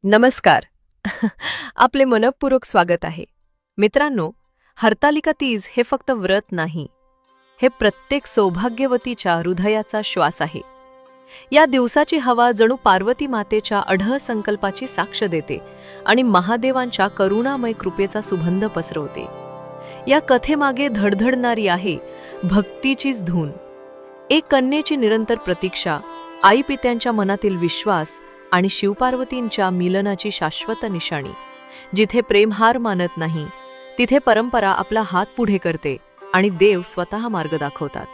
नमस्कार. आपले मनःपूर्वक स्वागत आहे. मित्रांनो, हरतालिका तीज हे फक्त व्रत नाही, हे प्रत्येक सौभाग्यवतीच्या हृदयाचा श्वास आहे. या दिवसाची हवा जणू पार्वती मातेच्या अढळ संकल्पाची साक्ष देते आणि महादेवांच्या करुणामय कृपेचा सुगंध पसरवते. या कथेमागे धडधडणारी आहे भक्तीचीच धून, एक कन्येची निरंतर प्रतीक्षा, आई पित्यांच्या मनातील विश्वास आणि शिवपार्वतींच्या मिलनाची शाश्वत निशाणी. जिथे प्रेम हार मानत नाही, तिथे परंपरा आपला हात पुढे करते आणि देव स्वतः मार्ग दाखवतात.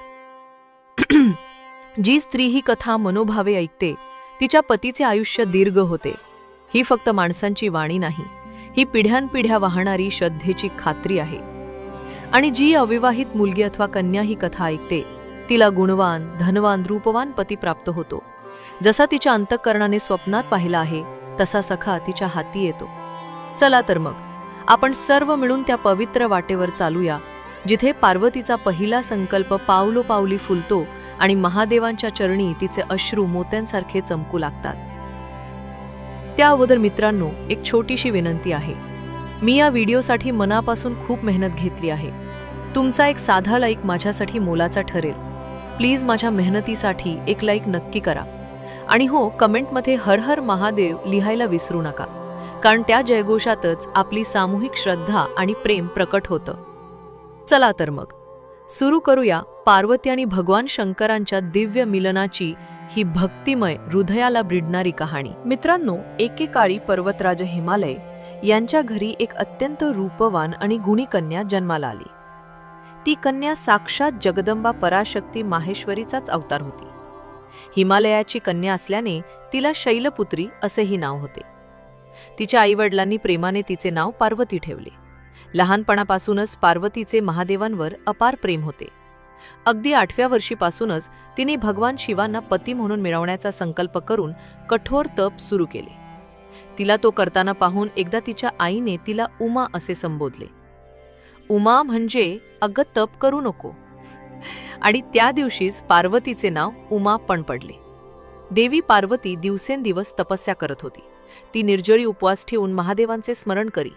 जी स्त्री ही कथा मनोभावे ऐकते, तिच्या पतीचे आयुष्य दीर्घ होते. ही फक्त माणसांची वाणी नाही, ही पिढ्यानपिढ्या वाहणारी श्रद्धेची खात्री आहे. आणि जी अविवाहित मुलगी अथवा कन्या ही कथा ऐकते, तिला गुणवान, धनवान, रूपवान पती प्राप्त होतो. जसा तिच्या अंतःकरणाने स्वप्नात पाहिला आहे, तसा सखा तिच्या हाती येतो. चला तर मग आपण सर्व मिळून त्या पवित्र वाटेवर चालूया, जिथे पार्वतीचा पहिला संकल्प पावलोपावली फुलतो आणि महादेवांच्या चरणी तिचे अश्रू मोत्यांसारखे चमकू लागतात. त्या अगोदर मित्रांनो, एक छोटीशी विनंती आहे. मी या व्हिडिओसाठी मनापासून खूप मेहनत घेतली आहे. तुमचा एक साधा लाईक माझ्यासाठी मोलाचा ठरेल. प्लीज माझ्या मेहनतीसाठी एक लाईक नक्की करा. आणि हो, कमेंटमध्ये हर हर महादेव लिहायला विसरू नका, कारण त्या जयघोषातच आपली सामूहिक श्रद्धा आणि प्रेम प्रकट होतं. चला तर मग सुरू करूया पार्वती आणि भगवान शंकरांच्या दिव्य मिलनाची ही भक्तिमय, हृदयाला भिडणारी कहाणी. मित्रांनो, एकेकाळी पर्वतराज हिमालय यांच्या घरी एक अत्यंत रूपवान आणि गुणी कन्या जन्माला आली. ती कन्या साक्षात जगदंबा पराशक्ती माहेश्वरीचाच अवतार होती. हिमालयाची कन्या असल्याने तिला शैलपुत्री असेही नाव होते. तिच्या आईवडिलांनी प्रेमाने तिचे नाव पार्वती ठेवले. लहानपणापासूनच पार्वतीचे महादेवांवर अपार प्रेम होते. अगदी 8व्या वर्षीपासूनच तिने भगवान शिवांना पती म्हणून मिळवण्याचा संकल्प करून कठोर तप सुरू केले. तिला तो करताना पाहून एकदा तिच्या आईने तिला उमा असे संबोधले. उमा म्हणजे अगं तप करू नको. आणि त्या दिवशीच पार्वतीचे नाव उमा पण पडले. देवी पार्वती दिवसेंदिवस तपस्या करत होती. ती निर्जळी उपवास ठेवून महादेवांचे स्मरण करी.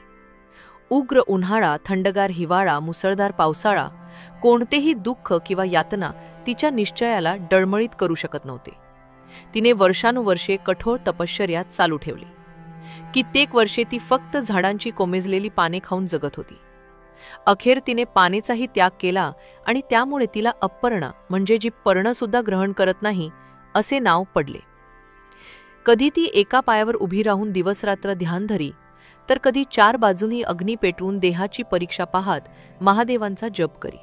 उग्र उन्हाळा, थंडगार हिवाळा, मुसळधार पावसाळा, कोणतेही दुःख किंवा यातना तिच्या निश्चयाला डळमळीत करू शकत नव्हते. तिने वर्षानुवर्षे कठोर तपश्चर्या चालू ठेवली. कित्येक वर्षे ती फक्त झाडांची कोमेजलेली पाने खाऊन जगत होती. अखेर तिने पानेचाही त्याग केला आणि त्यामुळे तिला अपर्णा, म्हणजे जी पर्णसुद्धा ग्रहण करत नाही, असे नाव पडले. कधी ती एका पायावर उभी राहून दिवसरात्र ध्यान धरी, तर कधी 4 बाजूंनी अग्नी पेटवून देहाची परीक्षा पाहत महादेवांचा जप करी.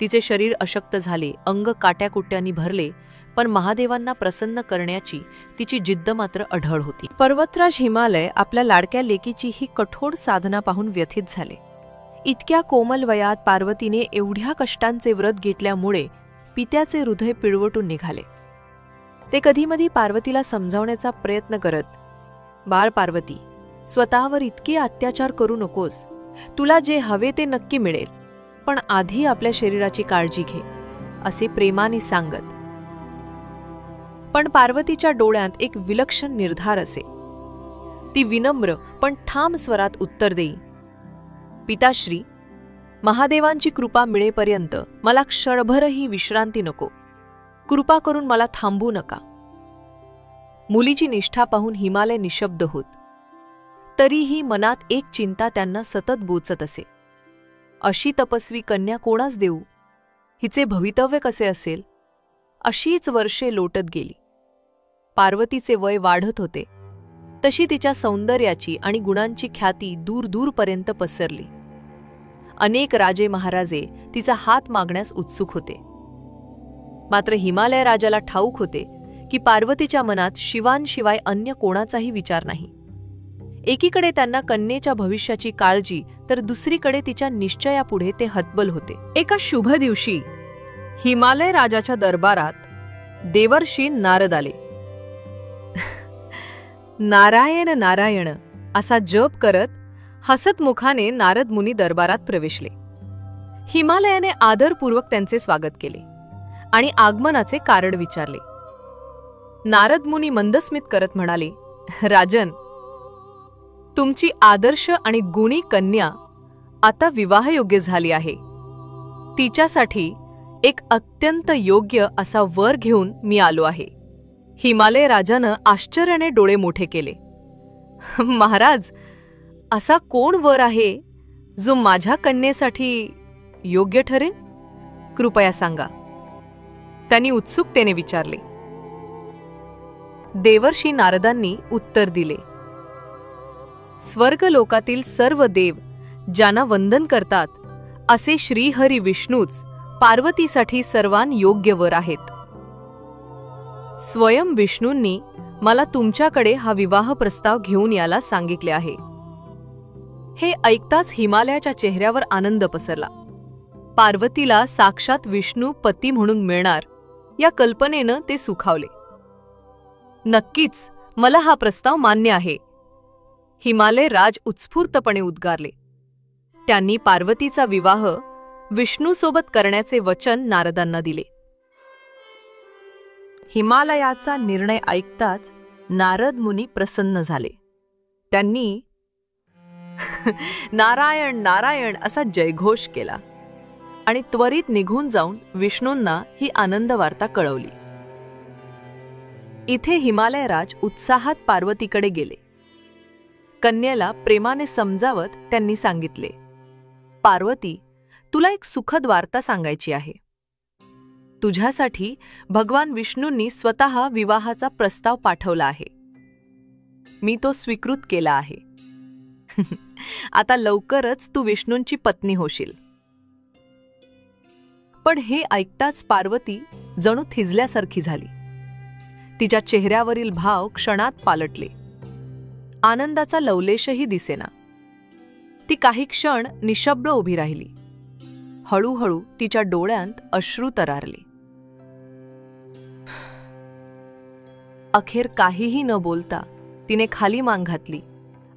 तिचे शरीर अशक्त झाले, अंग काट्याकुट्यांनी भरले, पण महादेवांना प्रसन्न करण्याची तिची जिद्द मात्र अढळ होती. पर्वतराज हिमालय आपल्या लाडक्या लेकीची ही कठोर साधना पाहून व्यथित झाले. इतक्या कोमल वयात पार्वतीने एवढ्या कष्टांचे व्रत घेतल्यामुळे पित्याचे हृदय पिळवटून निघाले. ते कधीमधी पार्वतीला समजावण्याचा प्रयत्न करत, बाळ पार्वती, स्वतःवर इतके अत्याचार करू नकोस. तुला जे हवे ते नक्की मिळेल, पण आधी आपल्या शरीराची काळजी घे, असे प्रेमाने सांगत. पण पार्वतीच्या डोळ्यात एक विलक्षण निर्धार असे. ती विनम्र पण ठाम स्वरात उत्तर देई, पिताश्री, महादेवांची कृपा मिळेपर्यंत मला क्षणभरही विश्रांती नको. कृपा करून मला थांबू नका. मुलीची निष्ठा पाहून हिमालय निशब्द होत. तरीही मनात एक चिंता त्यांना सतत बोचत असे. अशी तपस्वी कन्या कोणास देऊ? हिचे भवितव्य कसे असेल? अशीच वर्षे लोटत गेली. पार्वतीचे वय वाढत होते, तशी तिच्या सौंदर्याची आणि गुणांची ख्याती दूरदूरपर्यंत पसरली. अनेक राजे महाराजे तिचा हात मागण्यास उत्सुक होते. मात्र हिमालय राजाला ठाऊक होते की पार्वतीच्या मनात शिवांशिवाय अन्य कोणाचाही विचार नाही. एकीकडे त्यांना कन्येच्या भविष्याची काळजी, तर दुसरीकडे तिच्या निश्चयापुढे ते हतबल होते. एका शुभ दिवशी हिमालय राजाच्या दरबारात देवर्षी नारद आले. नारायण नारायण असा जप करत हसत मुखाने नारद मुनी दरबारात प्रवेशले. हिमालयाने आदरपूर्वक त्यांचे स्वागत केले आणि आगमनाचे कारण विचारले. नारद मुनी मंदस्मित करत म्हणाले, राजन, तुमची आदर्श आणि गुणी कन्या आता विवाहयोग्य झाली आहे. तिच्यासाठी एक अत्यंत योग्य असा वर घेऊन मी आलो आहे. हिमालय राजानं आश्चर्याने डोळे मोठे केले. महाराज, असा कोण वर आहे जो माझ्या कन्येसाठी योग्य ठरेल? कृपया सांगा, त्यांनी उत्सुकतेने विचारले. देवर्षी नारदांनी उत्तर दिले. स्वर्गलोकातील सर्व देव ज्यांना वंदन करतात असे श्रीहरी विष्णूच पार्वतीसाठी सर्वान योग्य वर आहेत. स्वयं विष्णूंनी मला तुमच्याकडे हा विवाह प्रस्ताव घेऊन यायला सांगितले आहे. हे ऐकताच हिमालयाच्या चेहऱ्यावर आनंद पसरला. पार्वतीला साक्षात विष्णू पती म्हणून मिळणार या कल्पनेनं ते सुखावले. नक्कीच मला हा प्रस्ताव मान्य आहे, हिमालय राज उत्स्फूर्तपणे उद्गारले. त्यांनी पार्वतीचा विवाह विष्णूसोबत करण्याचे वचन नारदांना दिले. हिमालयाचा निर्णय ऐकताच नारद मुनी प्रसन्न झाले. त्यांनी नारायण नारायण असा जयघोष केला आणि त्वरित निघून जाऊन विष्णूंना ही आनंद वार्ता कळवली. इथे हिमालयराज उत्साहात पार्वतीकडे गेले. कन्येला प्रेमाने समजावत त्यांनी सांगितले, पार्वती, तुला एक सुखद वार्ता सांगायची आहे. तुझ्यासाठी भगवान विष्णूंनी स्वतः विवाहाचा प्रस्ताव पाठवला आहे. मी तो स्वीकृत केला आहे. आता लवकरच तू विष्णूंची पत्नी होशील. पण हे ऐकताच पार्वती जणू थिजल्यासारखी झाली. तिच्या चेहऱ्यावरील भाव क्षणात पालटले. आनंदाचा लवलेशही दिसेना. ती काही क्षण निशब्द उभी राहिली. हळूहळू तिच्या डोळ्यांत अश्रू तरारले. अखेर काहीही न बोलता तिने खाली मान घातली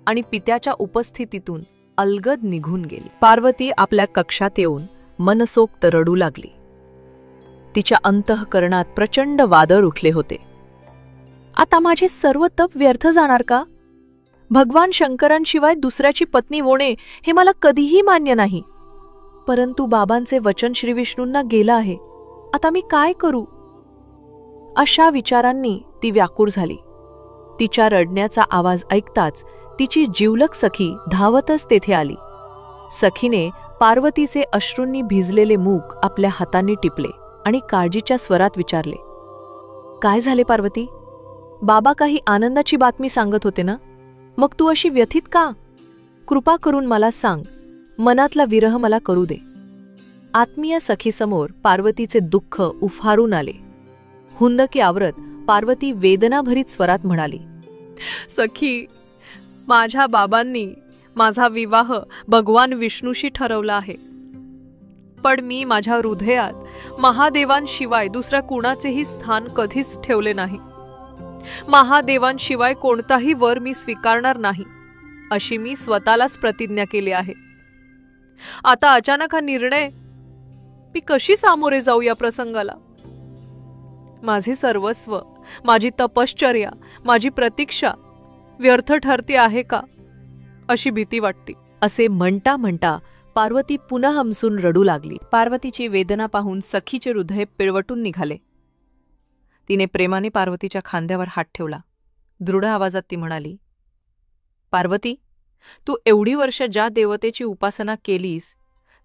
आणि पित्याच्या उपस्थितीतून अलगद निघून गेली. पार्वती आपल्या कक्षात येऊन मनसोक्त रडू लागली. तिच्या अंतःकरणात प्रचंड वादळ उठले होते. आता माझे सर्व तप व्यर्थ जाणार का? भगवान शंकरांशिवाय दुसऱ्याची पत्नी होणे हे मला कधीही मान्य नाही. परंतु बाबांचे वचन श्री विष्णूंना गेलं आहे. आता मी काय करू? अशा विचारांनी ती व्याकुळ झाली. तिच्या रडण्याचा आवाज ऐकताच तिची जिवलग सखी धावतच तेथे आली. सखीने पार्वतीचे अश्रूंनी भिजलेले मुख आपल्या हातांनी टिपले आणि काळजीच्या स्वरात विचारले, काय झाले पार्वती? बाबा काही आनंदाची बातमी सांगत होते ना? मग तू अशी व्यथित का? कृपा करून मला सांग. मनातला विरह मला करू दे. आत्मीय सखीसमोर पार्वतीचे दुःख उफारून आले. हुंदकी आवरत पार्वती वेदनाभरीत स्वरात म्हणाली, सखी, माझ्या बाबांनी माझा विवाह भगवान विष्णूशी ठरवला आहे. पण मी माझ्या हृदयात महादेवांशिवाय दुसऱ्या कुणाचेही स्थान कधीच ठेवले नाही. महादेवांशिवाय कोणताही वर मी स्वीकारणार नाही, अशी मी स्वतःलाच प्रतिज्ञा केली आहे. आता अचानक हा निर्णय, मी कशी सामोरे जाऊ या प्रसंगाला? माझे सर्वस्व, माझी तपश्चर्या, माझी प्रतीक्षा व्यर्थ ठरते आहे का, अशी भीती वाटते. असे म्हणता म्हणता पार्वती पुन्हा हमसून रडू लागली. पार्वतीची वेदना पाहून सखीचे हृदय पिळवटून निघाले. तिने प्रेमाने पार्वतीच्या खांद्यावर हात ठेवला. दृढ आवाजात ती म्हणाली, पार्वती, तू एवढी वर्ष ज्या देवतेची उपासना केलीस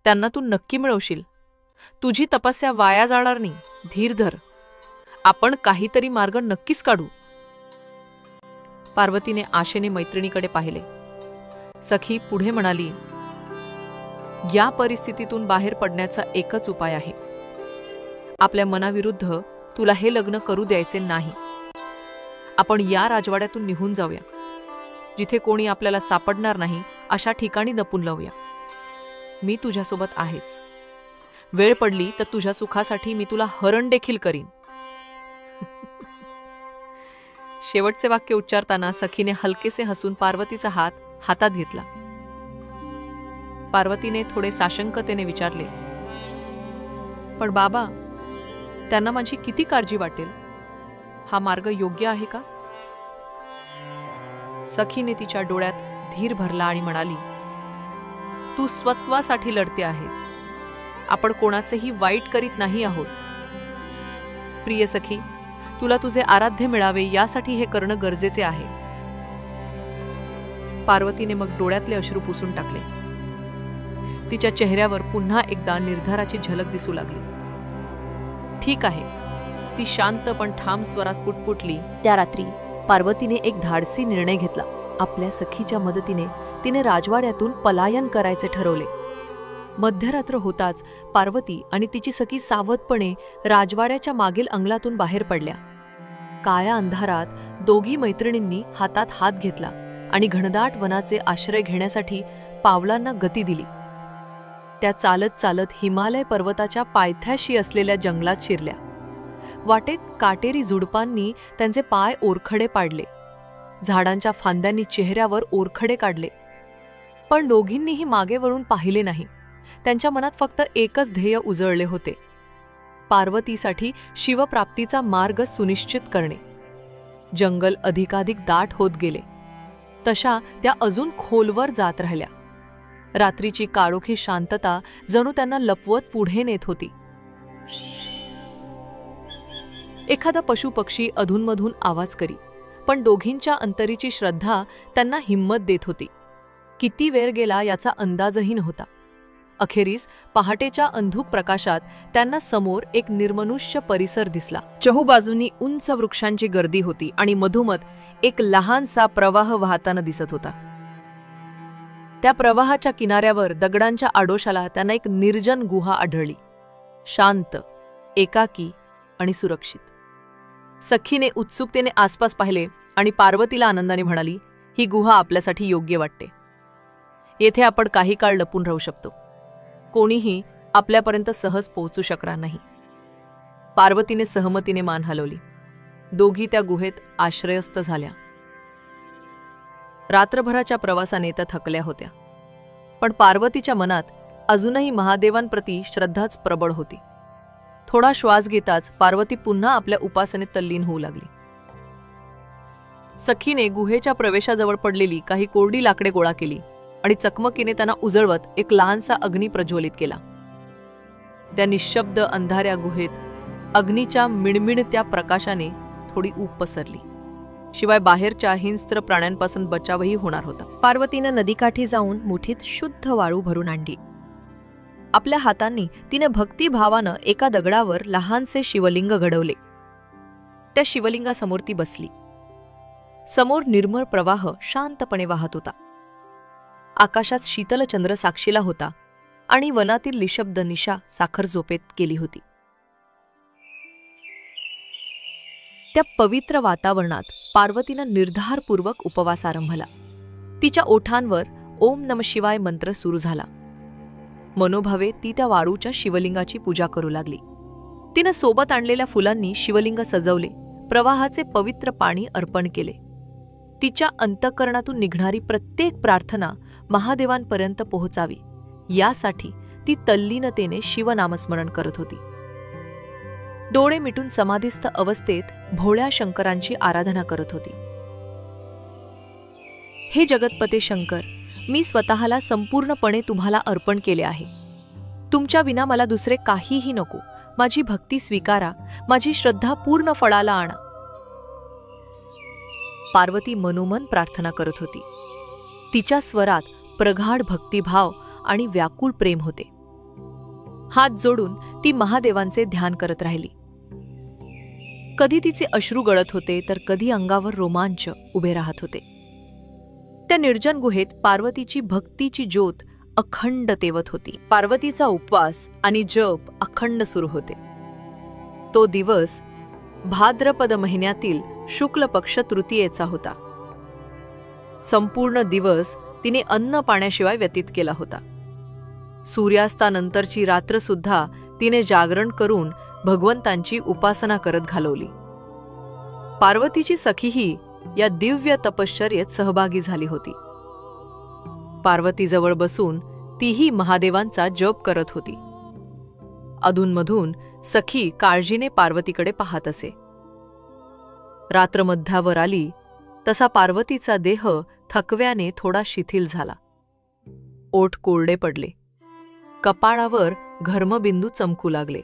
त्यांना तू नक्की मिळवशील. तुझी तपस्या वाया जाणार नाही. धीर धर. आपण काहीतरी मार्ग नक्कीच काढू. पार्वतीने आशेने मैत्रिणीकडे पाहिले. सखी पुढे म्हणाली, या परिस्थितीतून बाहेर पडण्याचा एकच उपाय आहे. आपल्या मनाविरुद्ध तुला हे लग्न करू द्यायचे नाही. आपण या राजवाड्यातून निघून जाऊया. जिथे कोणी आपल्याला सापडणार नाही अशा ठिकाणी लपून लावूया. मी तुझ्यासोबत आहेच. वेळ पडली तर तुझ्या सुखासाठी मी तुला हरण देखील करीन. शेवटचे वाक्य उच्चारताना सखीने हलकेसे हसून पार्वतीचा हात हातात घेतला. पार्वतीने थोडे साशंकतेने विचारले, पण बाबा, त्यांना माझी किती काळजी वाटेल? हा मार्ग योग्य आहे का? सखीने तिच्या डोळ्यात धीर भरला आणि म्हणाली, तू स्वत्वासाठी लढते आहेस. आपण कोणाचेही वाईट करीत नाही आहोत. प्रिय सखी, तुला तुझे आराध्य मिळावे यासाठी हे करणं गरजेचे आहे. पार्वतीने मग डोळ्यातले अश्रू पुसून टाकले. तिच्या चेहऱ्यावर पुन्हा एकदा निर्धाराची झलक दिसू लागली. ठीक आहे, ती शांत पण ठाम स्वरात पुटपुटली. त्या रात्री पार्वतीने एक धाडसी निर्णय घेतला. आपल्या सखीच्या मदतीने तिने राजवाड्यातून पलायन करायचे ठरवले. मध्यरात्र होताच पार्वती आणि तिची सखी सावधपणे राजवाड्याच्या मागील अंगणातून बाहेर पडल्या. काळ्या अंधारात दोघी मैत्रिणींनी हातात हात घेतला आणि घनदाट वनाचे आश्रय घेण्यासाठी पावलांना गती दिली. त्या चालत चालत हिमालय पर्वताच्या पायथ्याशी असलेल्या जंगलात शिरल्या. वाटेत काटेरी झुडपांनी त्यांचे पाय ओरखडे पाडले. झाडांच्या फांद्यांनी चेहऱ्यावर ओरखडे काढले. पण दोघींनीही मागे वळून पाहिले नाही. त्यांच्या मनात फक्त एकच ध्येय उजळले होते, पार्वतीसाठी शिवप्राप्तीचा मार्ग सुनिश्चित करणे. जंगल अधिकाधिक दाट होत गेले. तशा त्या अजून खोलवर जात राहिल्या. रात्रीची काळोखी शांतता जणू त्यांना लपवत पुढे नेत होती. एखादा पशुपक्षी अधूनमधून आवाज करी, पण दोघींच्या अंतरीची श्रद्धा त्यांना हिंमत देत होती. किती वेळ गेला याचा अंदाजही नव्हता. अखेरीस पहाटेच्या अंधुक प्रकाशात त्यांना समोर एक निर्मनुष्य परिसर दिसला. चहूबाजूंनी उंच वृक्षांची गर्दी होती आणि मधोमध एक लहानसा प्रवाह वाहताना दिसत होता. त्या प्रवाहाच्या किनाऱ्यावर दगडांच्या आडोशाला त्यांना एक निर्जन गुहा आढळली. शांत, एकाकी आणि सुरक्षित. सखीने उत्सुकतेने आसपास पाहिले आणि पार्वतीला आनंदाने म्हणाली, ही गुहा आपल्यासाठी योग्य वाटते. येथे आपण काही काळ लपून राहू शकतो. कोणीही आपल्यापर्यंत सहज पोहोचू शकणार नाही. पार्वतीने सहमतीने मान हलवली. दोघी त्या गुहेत आश्रयस्थ झाल्या. रात्रभराच्या प्रवासाने त्या थकल्या होत्या, पण पार्वतीच्या मनात अजूनही महादेवांप्रती श्रद्धाच प्रबळ होती. थोडा श्वास घेताच पार्वती पुन्हा आपल्या उपासनेत तल्लीन होऊ लागली. सखीने गुहेच्या प्रवेशाजवळ पडलेली काही कोरडी लाकडे गोळा केली आणि चकमकीने त्यांना उजळवत एक लहानसा अग्नी प्रज्वलित केला. त्या निशब्द अंधाऱ्या गुहेत अग्नीच्या मिणमिणत्या प्रकाशाने थोडी ऊब पसरली. शिवाय बाहेरच्या हिंस्त्र प्राण्यांपासून बचावही होणार होता. पार्वतीनं नदीकाठी जाऊन मुठीत शुद्ध वाळू भरून आणली. आपल्या हातांनी तिने भक्तिभावानं एका दगडावर लहानसे शिवलिंग घडवले. त्या शिवलिंगासमोर ती बसली. समोर निर्मळ प्रवाह शांतपणे वाहत होता. आकाशात शीतल चंद्र साक्षीला होता आणि वनातील निशब्द निशा साखर झोपेत गेली होती. त्या पवित्र वातावरणात पार्वतीनं निर्धारपूर्वक उपवास आरंभला. तिच्या ओठांवर ओम नम शिवाय मंत्र सुरू झाला. मनोभावे ती त्या वाळूच्या शिवलिंगाची पूजा करू लागली. तिनं सोबत आणलेल्या फुलांनी शिवलिंग सजवले. प्रवाहाचे पवित्र पाणी अर्पण केले. तिच्या अंतःकरणातून निघणारी प्रत्येक प्रार्थना महादेवांपर्यंत पोहोचावी यासाठी ती तल्लीनतेने शिवनामस्मरण करत होती. डोळे मिटून समाधिस्थ अवस्थेत भोळ्या शंकरांची आराधना करत होती. हे जगतपते शंकर, मी स्वतःला संपूर्णपणे तुम्हाला अर्पण केले आहे. तुमच्या विना मला दुसरे काहीही नको. माझी भक्ती स्वीकारा. माझी श्रद्धा पूर्ण फळाला आणा. पार्वती मनोमन प्रार्थना करत होती. तिच्या स्वरात प्रगाढ भक्तिभाव आणि व्याकुळ प्रेम होते. हात जोडून ती महादेवांचे ध्यान करत राहिली. कधी तिचे अश्रू गळत होते तर कधी अंगावर रोमांच उभे राहत होते. त्या निर्जन गुहेत पार्वतीची भक्तीची ज्योत अखंड तेवत होती. पार्वतीचा उपवास आणि जप अखंड सुरू होते. तो दिवस भाद्रपद महिन्यातील शुक्ल पक्ष तृतीयेचा होता. संपूर्ण दिवस तिने अन्न पाण्याशिवाय व्यतीत केला होता. सूर्यास्तानंतरची रात्र सुद्धा तिने जागरण करून भगवंतांची उपासना करत घालवली. पार्वतीची सखीही या दिव्य तपश्चर्येत सहभागी झाली होती. पार्वतीजवळ बसून तीही महादेवांचा जप करत होती. अधूनमधून सखी काळजीने पार्वतीकडे पाहत असे. रात्र मध्यावर आली तसा पार्वतीचा देह थकव्याने थोडा शिथिल झाला. ओठ कोरडे पडले. कपाळावर घर्मबिंदू चमकू लागले.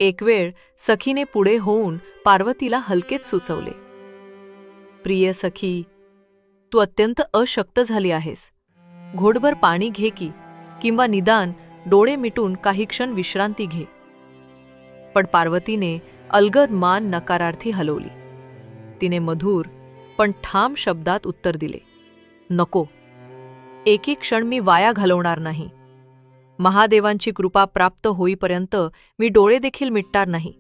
एक वेळ सखीने पुढे होऊन पार्वतीला हलकेच सुचवले, प्रिय सखी, तू अत्यंत अशक्त झाली आहेस. घोटभर पाणी घे की, किंवा निदान डोळे मिटून काही क्षण विश्रांती घे. पण पार्वतीने अलगद मान नकारार्थी हलवली. तिने मधुर पण ठाम शब्दात उत्तर दिले, नको, एक क्षण मी वाया घालवणार नाही. महादेवांची कृपा प्राप्त होईपर्यंत मी डोळे देखील मिटणार नाही,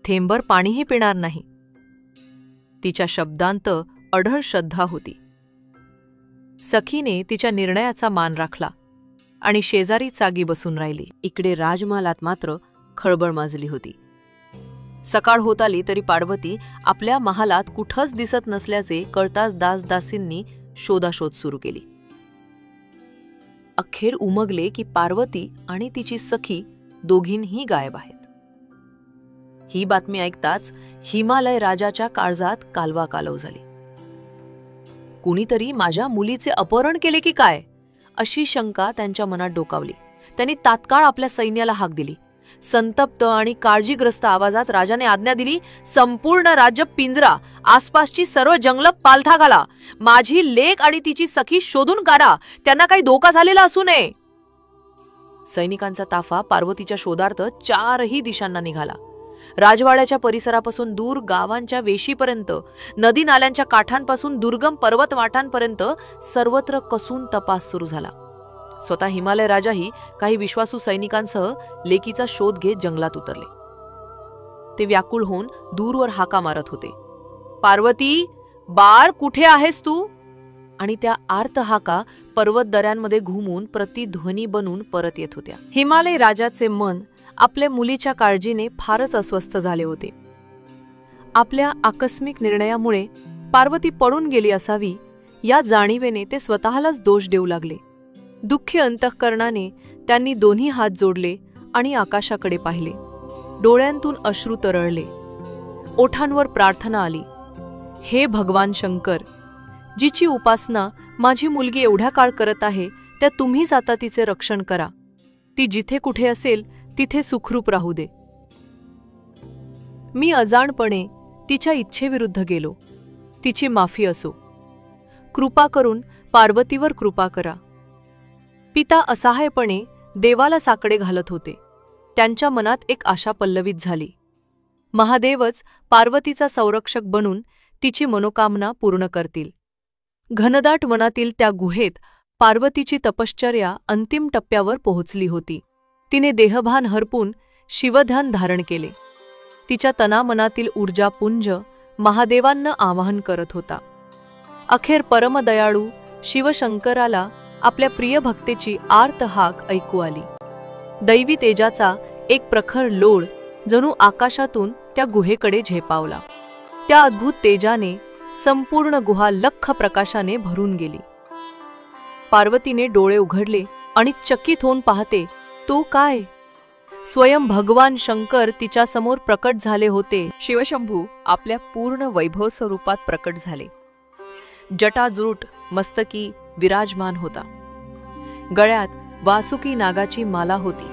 थेंबर पाणीही पिणार नाही. तिच्या शब्दांत अढळ श्रद्धा होती. सखीने तिच्या निर्णयाचा मान राखला आणि शेजारी जागी बसून राहिली. इकडे राजमहालात मात्र खळबळ माजली होती. सकाळ होत आली तरी पार्वती आपल्या महालात कुठंच दिसत नसल्याचे कळताच दासदासींनी शोधाशोध सुरू केली. अखेर उमगले की पार्वती आणि तिची सखी दोघींही गायब आहेत. ही बातमी ऐकताच हिमालय राजाच्या काळजात कालवा कालव झाली. कुणीतरी माझ्या मुलीचे अपहरण केले की काय, अशी शंका त्यांच्या मनात डोकावली. त्यांनी तात्काळ आपल्या सैन्याला हाक दिली. संतप्त आणि काळजीग्रस्त आवाजात राजाने आज्ञा दिली, संपूर्ण राज्य पिंजरा, आसपासची सर्व जंगल पालथा घाला. माझी लेक आणि तिची सखी शोधून काढा. त्यांना काही धोका झालेला असू नये. सैनिकांचा ताफा पार्वतीच्या शोधार्थ चारही दिशांना निघाला. राजवाड्याच्या परिसरापासून दूर गावांच्या वेशीपर्यंत, नदी नाल्यांच्या काठांपासून दुर्गम पर्वतवाटांपर्यंत सर्वत्र कसून तपास सुरू झाला. स्वतः हिमालय राजाही काही विश्वासू सैनिकांसह लेकीचा शोध घेत जंगलात उतरले. ते व्याकुळ होऊन दूरवर हाका मारत होते, पार्वती, बार, कुठे आहेस तू? आणि त्या आर्त हाका पर्वत दऱ्यांमध्ये घुमून प्रतिध्वनी बनून परत येत होत्या. हिमालय राजाचे मन आपल्या मुलीच्या काळजीने फारच अस्वस्थ झाले होते. आपल्या आकस्मिक निर्णयामुळे पार्वती पडून गेली असावी या जाणीवेने ते स्वतःलाच दोष देऊ लागले. दुःखी अंतःकरणाने त्यांनी दोन्ही हात जोडले आणि आकाशाकडे पाहिले. डोळ्यांतून अश्रू तरळले. ओठांवर प्रार्थना आली, हे भगवान शंकर, जिची उपासना माझी मुलगी एवढ्या काळ करत आहे, त्या तुम्हीच आता तिचे रक्षण करा. ती जिथे कुठे असेल तिथे सुखरूप राहू दे. मी अजाणपणे तिच्या इच्छेविरुद्ध गेलो. तिची माफी असो. कृपा करून पार्वतीवर कृपा करा. पिता असहायपणे देवाला साकडे घालत होते. त्यांच्या मनात एक आशा पल्लवित झाली. महादेवच पार्वतीचा संरक्षक बनून तिची मनोकामना पूर्ण करतील. घनदाट वनातील त्या गुहेत पार्वतीची तपश्चर्या अंतिम टप्प्यावर पोहोचली होती. तिने देहभान हरपून शिवध्यान धारण केले. तिच्या तनामनातील ऊर्जापुंज महादेवांना आवाहन करत होता. अखेर परमदयाळू शिवशंकराला आपल्या प्रिय भक्तेची आर्त हाक ऐकू आली. दैवी तेजाचा एक प्रखर लोळ जणू आकाशातून त्या गुहेकडे झेपावला. त्या अद्भुत तेजाने संपूर्ण गुहा लख्ख प्रकाशाने भरून गेली. पार्वतीने डोळे उघडले आणि चकित होऊन पाहते, तो काय? स्वयं भगवान शंकर तिच्यासमोर प्रकट झाले होते. शिवशंभू आपल्या पूर्ण वैभव स्वरूपात प्रकट झाले. जटाजूट मस्तकी विराजमान होता. गळ्यात वासुकी नागाची माला होती.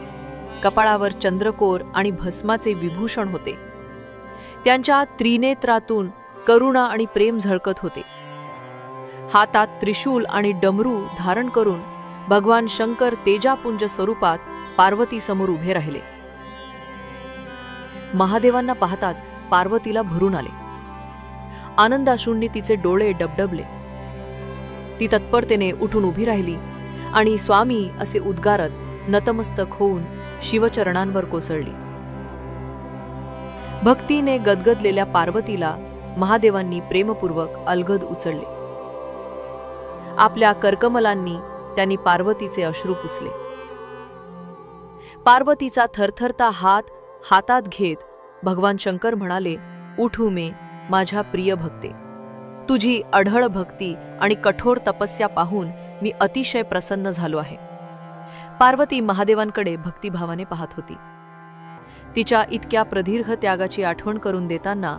कपाळावर चंद्रकोर आणि भस्माचे विभूषण होते. त्यांच्या त्रिनेत्रातून करुणा आणि प्रेम झळकत होते. हातात त्रिशूल आणि डमरू धारण करून भगवान शंकर तेजापुंज स्वरूपात पार्वती समोर उभे राहिले. महादेवांना पाहताच पार्वतीला भरून आले. आनंदाश्रूंनी तिचे डोळे डबडबले. ती तत्परतेने उठून उभी राहिली आणि स्वामी असे उद्गारत नतमस्तक होऊन शिवचरणांवर कोसळली. भक्तीने गदगदलेल्या पार्वतीला महादेवांनी प्रेमपूर्वक अलगद उचलले. आपल्या करकमलांनी त्यांनी पार्वतीचे अश्रू पुसले. पार्वतीचा थरथरता हात हातात घेत भगवान शंकर म्हणाले, उठ उमे, माझ्या प्रिय भक्ते. तुझी अढळ भक्ती आणि कठोर तपस्या पाहून मी अतिशय प्रसन्न झालो आहे. पार्वती महादेवांकडे भक्तिभावाने पाहत होती. तिच्या इतक्या प्रदीर्घ त्यागाची आठवण करून देताना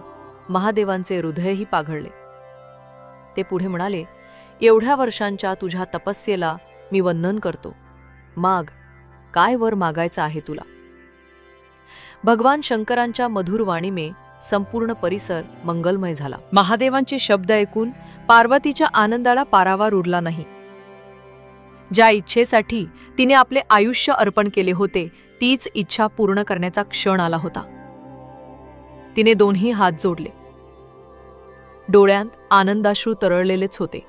महादेवांचे हृदयही पाघळले. ते पुढे म्हणाले, एवढ्या वर्षांच्या तुझ्या तपस्येला मी वंदन करतो. माग, काय वर मागायचं आहे तुला. भगवान शंकरांच्या मधुर वाणीने संपूर्ण परिसर मंगलमय झाला. महादेवांचे शब्द ऐकून पार्वतीच्या आनंदाला पारावार उरला नाही. ज्या इच्छेसाठी तिने आपले आयुष्य अर्पण केले होते तीच इच्छा पूर्ण करण्याचा क्षण आला होता. तिने दोन्ही हात जोडले. डोळ्यांत आनंदाश्रू तरळलेलेच होते.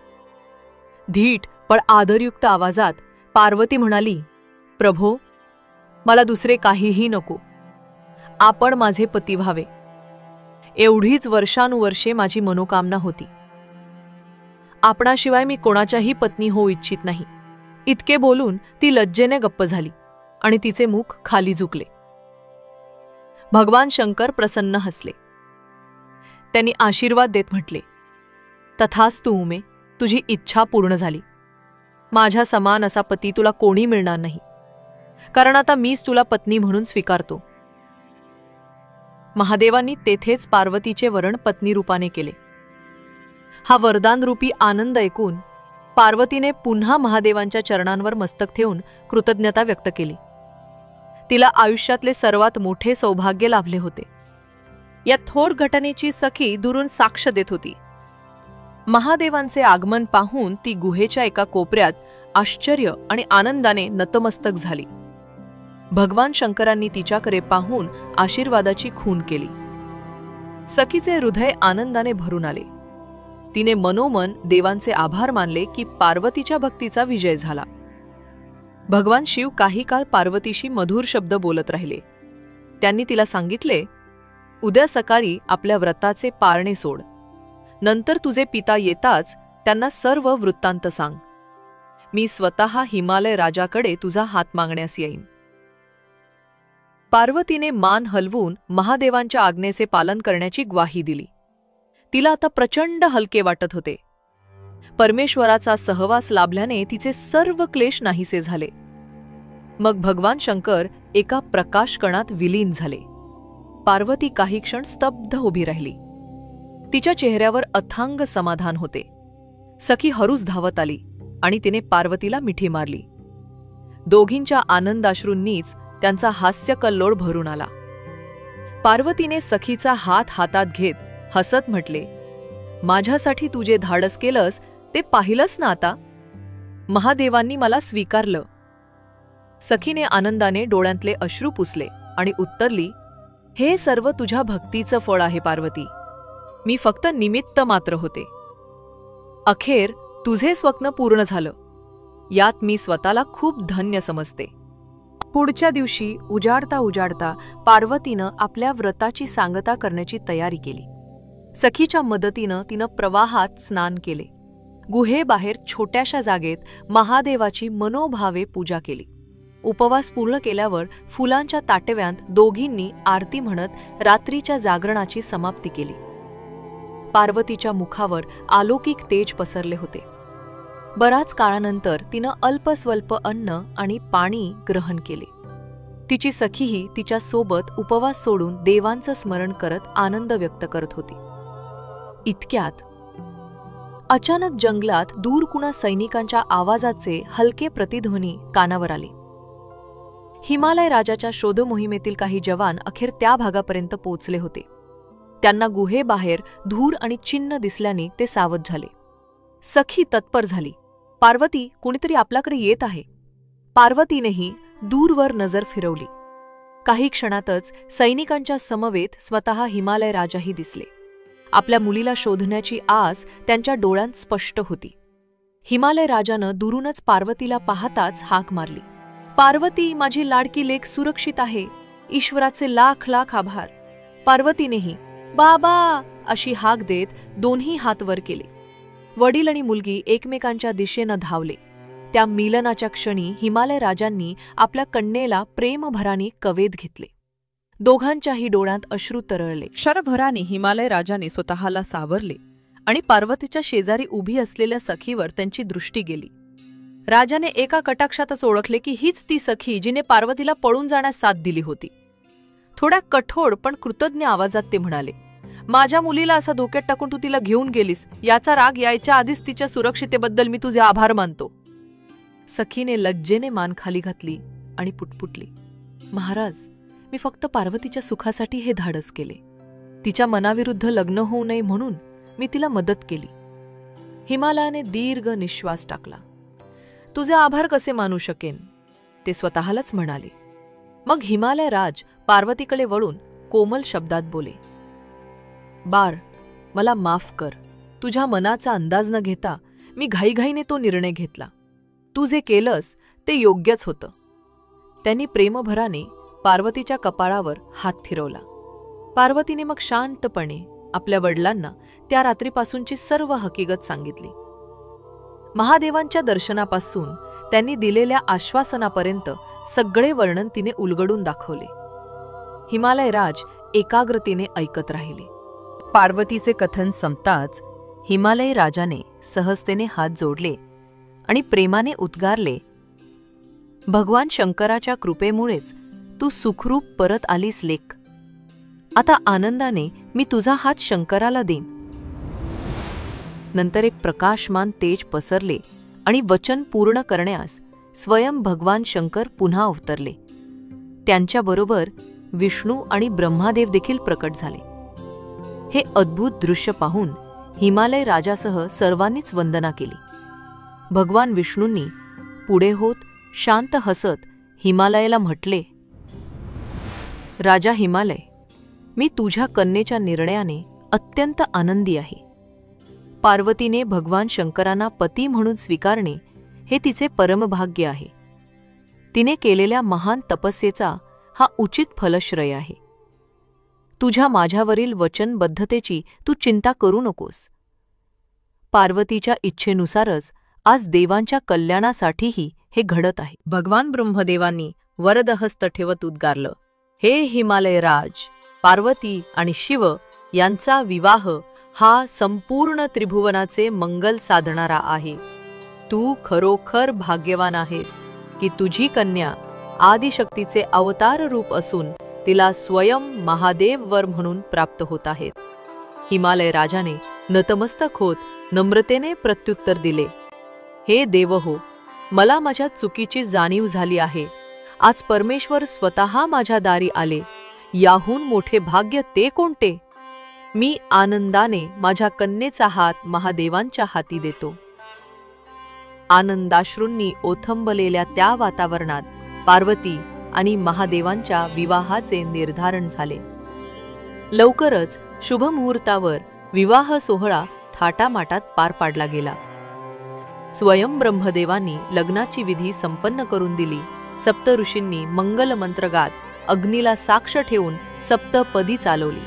धीट पण आदरयुक्त आवाजात पार्वती म्हणाली, प्रभो, मला दुसरे काहीही नको. आपण माझे पती व्हावे, एवढीच वर्षानुवर्षे माझी मनोकामना होती. आपणाशिवाय मी कोणाच्याही पत्नी होऊ इच्छित नाही. इतके बोलून ती लज्जेने गप्प झाली आणि तिचे मुख खाली झुकले. भगवान शंकर प्रसन्न हसले. त्यांनी आशीर्वाद देत म्हटले, तथास्तु उमे, तुझी इच्छा पूर्ण झाली. माझ्या समान असा पती तुला कोणी मिळणार नाही, कारण आता मीच तुला पत्नी म्हणून स्वीकारतो. महादेवांनी तेथेच पार्वतीचे वरण पत्नी रूपाने केले. हा वरदानरूपी आनंद ऐकून पार्वतीने पुन्हा महादेवांच्या चरणांवर मस्तक ठेवून कृतज्ञता व्यक्त केली. तिला आयुष्यातले सर्वात मोठे सौभाग्य लाभले होते. या थोर घटनेची सखी दुरून साक्ष देत होती. महादेवांचे आगमन पाहून ती गुहेच्या एका कोपऱ्यात आश्चर्य आणि आनंदाने नतमस्तक झाली. भगवान शंकरांनी तिच्याकडे पाहून आशीर्वादाची खूण केली. सखीचे हृदय आनंदाने भरून आले. तिने मनोमन देवांचे आभार मानले की पार्वतीच्या भक्तीचा विजय झाला. भगवान शिव काही काळ पार्वतीशी मधुर शब्द बोलत राहिले. त्यांनी तिला सांगितले, उद्या सकाळी आपल्या व्रताचे पारणे सोड. नंतर तुझे पिता येताच त्यांना सर्व वृत्तांत सांग. मी स्वतः हिमालय राजाकडे तुझा हात मागण्यास येईन. पार्वतीने मान हलवून महादेवांच्या आज्ञेचे पालन करण्याची ग्वाही दिली. तिला आता प्रचंड हलके वाटत होते. परमेश्वराचा सहवास लाभल्याने तिचे सर्व क्लेश नाहीसे झाले. मग भगवान शंकर एका प्रकाशकणात विलीन झाले. पार्वती काही क्षण स्तब्ध उभी राहिली. तिच्या चेहऱ्यावर अथांग समाधान होते. सखी हरूस धावत आली आणि तिने पार्वतीला मिठी मारली. दोघींच्या आनंदाश्रूंनीच त्यांचा हास्यकल्लोळ भरून आला. पार्वतीने सखीचा हात हातात घेत हसत म्हटले, माझ्यासाठी तू जे धाडस केलंस ते पाहिलंस ना आता. महादेवांनी मला स्वीकारलं. सखीने आनंदाने डोळ्यांतले अश्रू पुसले आणि उत्तरली, हे सर्व तुझ्या भक्तीचं फळ आहे पार्वती. मी फक्त निमित्त मात्र होते. अखेर तुझे स्वप्न पूर्ण झालं. यात मी स्वतःला खूप धन्य समजते. पुढच्या दिवशी उजाडता उजाडता पार्वतीनं आपल्या व्रताची सांगता करण्याची तयारी केली. सखीच्या मदतीनं तिनं प्रवाहात स्नान केले. गुहेबाहेर छोट्याशा जागेत महादेवाची मनोभावे पूजा केली. उपवास पूर्ण केल्यावर फुलांच्या ताटव्यांत दोघींनी आरती म्हणत रात्रीच्या जागरणाची समाप्ती केली. पार्वतीच्या मुखावर अलौकिक तेज पसरले होते. बराच काळानंतर तिनं अल्पस्वल्प अन्न आणि पाणी ग्रहण केले. तिची सखीही तिच्या सोबत उपवास सोडून देवांचं स्मरण करत आनंद व्यक्त करत होती. इतक्यात अचानक जंगलात दूर कुणा सैनिकांच्या आवाजाचे हलके प्रतिध्वनी कानावर आले. हिमालय राजाच्या शोधमोहिमेतील काही जवान अखेर त्या भागापर्यंत पोचले होते. त्यांना गुहेबाहेर धूर आणि चिन्ह दिसल्याने ते सावध झाले. सखी तत्पर झाली. पार्वती, कुणीतरी आपल्याकडे येत आहे. पार्वतीनेही दूरवर नजर फिरवली. काही क्षणातच सैनिकांच्या समवेत स्वतः हिमालय राजाही दिसले. आपल्या मुलीला शोधण्याची आस त्यांच्या डोळ्यांत स्पष्ट होती. हिमालय राजानं दुरूनच पार्वतीला पाहताच हाक मारली, पार्वती, माझी लाडकी लेक सुरक्षित आहे. ईश्वराचे लाख लाख आभार. पार्वतीनेही बाबा अशी हाक देत दोन्ही हात वर केले. वडील आणि मुलगी एकमेकांच्या दिशेनं धावले. त्या मिलनाच्या क्षणी हिमालय राजांनी आपल्या कन्येला प्रेमभराने कवेत घेतले. दोघांच्याही डोळ्यांत अश्रू तरळले. क्षरभराने हिमालय राजाने स्वतःला सावरले आणि पार्वतीच्या शेजारी उभी असलेल्या सखीवर त्यांची दृष्टी गेली. राजाने एका कटाक्षातच ओळखले की हीच ती सखी जिने पार्वतीला पळून जाण्यास साथ दिली होती. थोड्या कठोर पण कृतज्ञ आवाजात ते म्हणाले, माझ्या मुलीला असा धोक्यात टाकून तू तिला घेऊन गेलीस, याचा राग यायच्या आधीच तिच्या सुरक्षितेबद्दल मी तुझे आभार मानतो. सखीने लज्जेने मान खाली घातली आणि पुटपुटली, महाराज, मी फक्त पार्वतीच्या सुखासाठी हे धाडस केले. तिच्या मनाविरुद्ध लग्न होऊ नये म्हणून मी तिला मदत केली. हिमालयाने दीर्घ निश्वास टाकला. तुझे आभार कसे मानू शकेन, ते स्वतःलाच म्हणाले. मग हिमालय राज पार्वतीकडे वळून कोमल शब्दात बोले, बाळ, मला माफ कर. तुझ्या मनाचा अंदाज न घेता मी घाईघाईने तो निर्णय घेतला. तू जे केलंस ते योग्यच होतं. त्यांनी प्रेमभराने पार्वतीच्या कपाळावर हात फिरवला. पार्वतीने मग शांतपणे आपल्या वडिलांना त्या रात्रीपासूनची सर्व हकीकत सांगितली. महादेवांच्या दर्शनापासून त्यांनी दिलेल्या आश्वासनापर्यंत सगळे वर्णन तिने उलगडून दाखवले. हिमालय राज एकाग्रतेने ऐकत राहिले. पार्वतीचे कथन संपताच हिमालय राजाने सहजतेने हात जोडले आणि प्रेमाने उद्गारले, भगवान शंकराच्या कृपेमुळेच तू सुखरूप परत आलीस लेक. आता आनंदाने मी तुझा हात शंकराला देईन. नंतर एक प्रकाशमान तेज पसरले आणि वचन पूर्ण करण्यास स्वयं भगवान शंकर पुन्हा अवतरले. त्यांच्याबरोबर विष्णू आणि ब्रह्मादेव देखील प्रकट झाले. हे अद्भुत दृश्य पाहून हिमालय राजासह सर्वांनीच वंदना केली. भगवान विष्णूंनी पुढे होत शांत हसत हिमालयाला म्हटले, राजा हिमालय, मी तुझ्या कन्येच्या निर्णयाने अत्यंत आनंदी आहे. पार्वतीने भगवान शंकरांना पती म्हणून स्वीकारणे हे तिचे परमभाग्य आहे. तिने केलेल्या महान तपस्येचा हा उचित फलश्रय आहे. तुझ्या माझ्यावरील वचनबद्धतेची तू चिंता करू नकोस. पार्वतीच्या इच्छेनुसारच आज देवांच्या कल्याणासाठीही हे घडत आहे. भगवान ब्रह्मदेवांनी वरदहस्त ठेवत उद्गारलं, हे हिमालय राज, पार्वती आणि शिव यांचा विवाह हा संपूर्ण त्रिभुवनाचे मंगल साधणारा आहे. तू खरोखर भाग्यवान आहेस की तुझी कन्या आदिशक्तीचे अवतार रूप असून तिला स्वयं महादेव वर म्हणून प्राप्त होत आहेत. हिमालय राजाने नतमस्तक होत नम्रतेने प्रत्युत्तर दिले, हे देव हो, मला माझ्या चुकीची जाणीव झाली आहे. आज परमेश्वर स्वतः माझ्या दारी आले. याहून मोठे भाग्य ते कोणते? मी आनंदाने माझ्या कन्येचा हात महादेवांच्या हाती देतो. आनंदाश्रूंनी ओथंबलेल्या त्या वातावरणात पार्वती आणि महादेवांच्या विवाहाचे निर्धारण झाले. लवकरच शुभ मुहूर्तावर विवाह सोहळा थाटामाटात पार पाडला गेला. स्वयं ब्रह्मदेवांनी लग्नाची विधी संपन्न करून दिली. सप्तऋषींनी मंगल मंत्र गात अग्नीला साक्ष ठेवून सप्तपदी चालवली.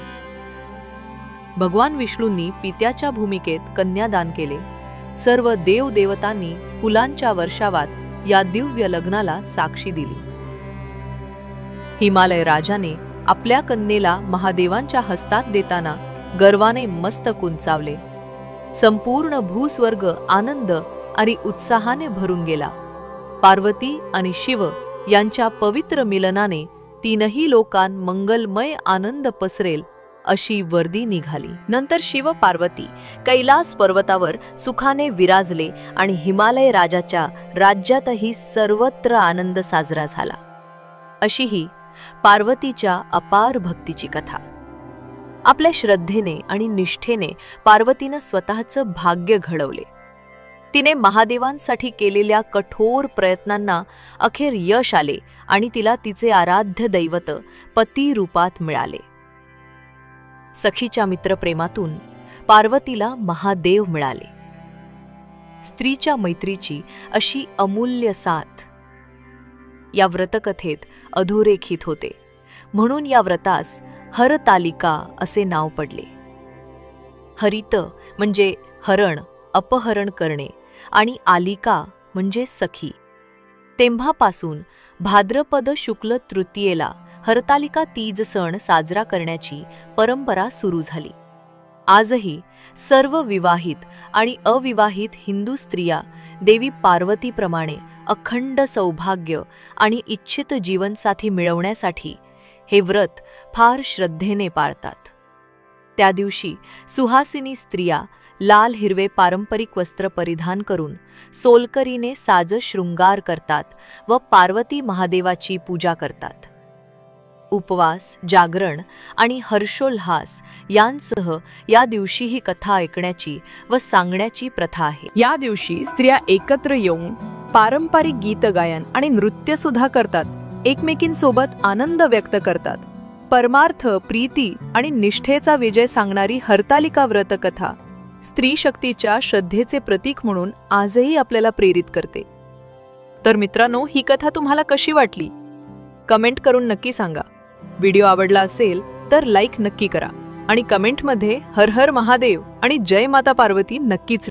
भगवान विष्णूंनी पित्याच्या भूमिकेत कन्यादान केले. सर्व देवदेवतांनी फुलांच्या वर्षावात या दिव्य लग्नाला साक्षी दिली. हिमालय राजाने आपल्या कन्येला महादेवांच्या हस्तात देताना गर्वाने मस्तक उंचावले. संपूर्ण भूस्वर्ग आनंद आणि उत्साहाने भरून गेला. पार्वती आणि शिव यांच्या पवित्र मिलनाने तीनही लोकांत मंगलमय आनंद पसरेल अशी वर्दी निघाली. नंतर शिव पार्वती कैलास पर्वतावर सुखाने विराजले आणि हिमालय राजाच्या राज्यातही सर्वत्र आनंद साजरा झाला. अशी ही पार्वतीच्या अपार भक्तीची कथा. आपल्या श्रद्धेने आणि निष्ठेने पार्वतीनं स्वतःचं भाग्य घडवले. तिने महादेवांसाठी केलेल्या कठोर प्रयत्नांना अखेर यश आले आणि तिला तिचे आराध्य दैवत पती रूपात मिळाले. सखीच्या मित्रप्रेमातून पार्वतीला महादेव मिळाले. स्त्रीच्या मैत्रीची अशी अमूल्य साथ या व्रतकथेत अधोरेखित होते. म्हणून या व्रतास हरतालिका असे नाव पडले. हरित म्हणजे हरण, अपहरण करणे आणि आलिका म्हणजे सखी. तेव्हापासून भाद्रपद शुक्ल तृतीयेला हरतालिका तीज सण साजरा करण्याची परंपरा सुरू झाली. आजही सर्व विवाहित आणि अविवाहित हिंदू स्त्रिया देवी पार्वतीप्रमाणे अखंड सौभाग्य आणि इच्छित जीवनसाथी मिळवण्यासाठी हे व्रत फार श्रद्धेने पाळतात. त्या दिवशी सुहासिनी स्त्रिया लाल हिरवे पारंपरिक वस्त्र परिधान करून सोलकरीने साज शृंगार करतात व पार्वती महादेवाची पूजा करतात. उपवास, जागरण आणि हर्षोल्हास यांसह या दिवशी ही कथा ऐकण्याची व सांगण्याची प्रथा आहे. या दिवशी स्त्रिया एकत्र येऊन पारंपरिक गीत गायन आणि नृत्य सुद्धा करतात. एकमेकींसोबत आनंद व्यक्त करतात. परमार्थ, प्रीती आणि निष्ठेचा विजय सांगणारी हरतालिका व्रत कथा स्त्री शक्तीच्या श्रद्धेचे प्रतीक म्हणून आजही आपल्याला प्रेरित करते. तर मित्रांनो, ही कथा तुम्हाला कशी वाटली? कमेंट करून नक्की सांगा. व्हिडिओ आवडला असेल तर लाईक नक्की करा आणि कमेंटमध्ये हर हर महादेव आणि जय माता पार्वती नक्कीच